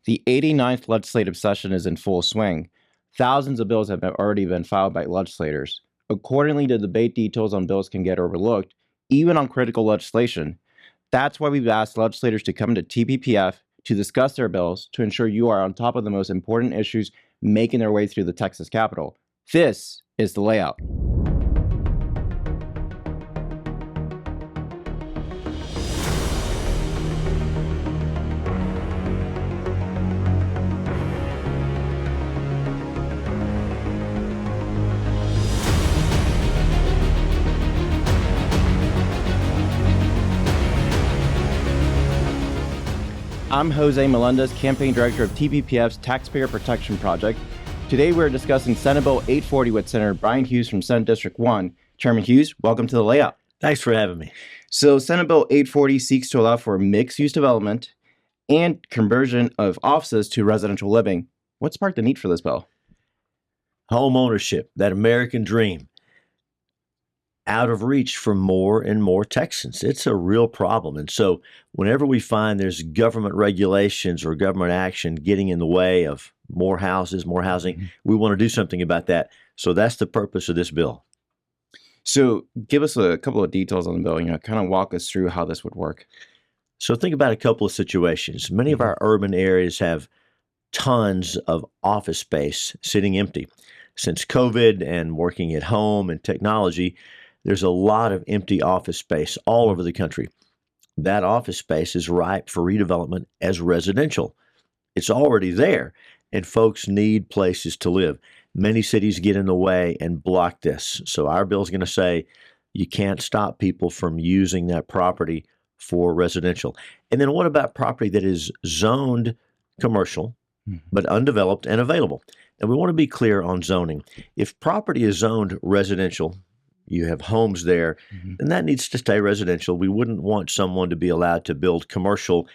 The 89th legislative session is in full swing. Thousands of bills have already been filed by legislators. Accordingly, the debate details on bills can get overlooked, even on critical legislation. That's why we've asked legislators to come to TPPF to discuss their bills to ensure you are on top of the most important issues making their way through the Texas Capitol. This is the layout. I'm Jose Melendez, Campaign Director of TPPF's Taxpayer Protection Project. Today we're discussing Senate Bill 840 with Senator Bryan Hughes from Senate District 1. Chairman Hughes, welcome to the layout. Thanks for having me. So Senate Bill 840 seeks to allow for mixed-use development and conversion of offices to residential living. What sparked the need for this bill? Home ownership, that American dream, out of reach for more and more Texans. It's a real problem. And so whenever we find there's government regulations or government action getting in the way of more houses, more housing, we want to do something about that. So that's the purpose of this bill. So give us a couple of details on the bill, kind of walk us through how this would work. So think about a couple of situations. Many of our urban areas have tons of office space sitting empty. Since COVID and working at home and technology, there's a lot of empty office space all over the country. That office space is ripe for redevelopment as residential. It's already there, and folks need places to live. Many cities get in the way and block this. So our bill is going to say you can't stop people from using that property for residential. And then what about property that is zoned commercial, but undeveloped and available? And we want to be clear on zoning. If property is zoned residential, you have homes there, and that needs to stay residential. We wouldn't want someone to be allowed to build commercial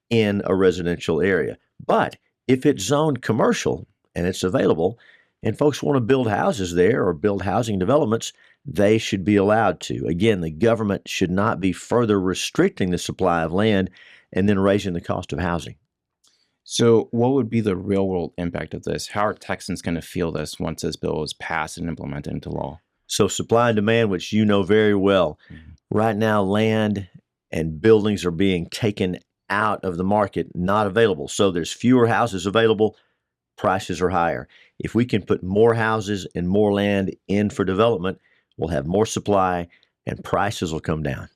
in a residential area. But if it's zoned commercial and it's available, and folks want to build houses there or build housing developments, they should be allowed to. Again, the government should not be further restricting the supply of land and then raising the cost of housing. So what would be the real-world impact of this? How are Texans going to feel this once this bill is passed and implemented into law? So supply and demand, which you know very well. Right now, land and buildings are being taken out of the market, not available. So there's fewer houses available, prices are higher. If we can put more houses and more land in for development, we'll have more supply and prices will come down.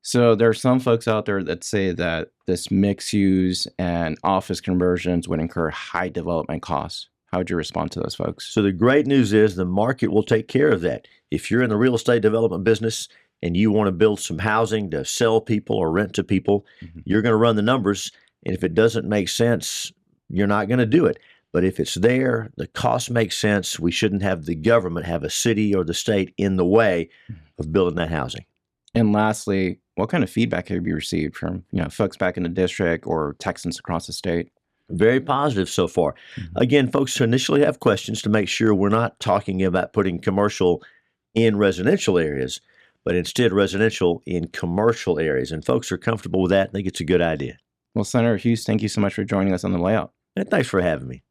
So there are some folks out there that say that this mixed use and office conversions would incur high development costs. How would you respond to those folks? So the great news is the market will take care of that. If you're in the real estate development business and you want to build some housing to sell people or rent to people, you're going to run the numbers. And if it doesn't make sense, you're not going to do it. But if it's there, the cost makes sense. We shouldn't have the government, have a city or the state in the way of building that housing. And lastly, what kind of feedback have you received from folks back in the district or Texans across the state? Very positive so far. Again, folks initially have questions to make sure we're not talking about putting commercial in residential areas, but instead residential in commercial areas. And folks are comfortable with that. I think it's a good idea. Well, Senator Hughes, thank you so much for joining us on the layout. And thanks for having me.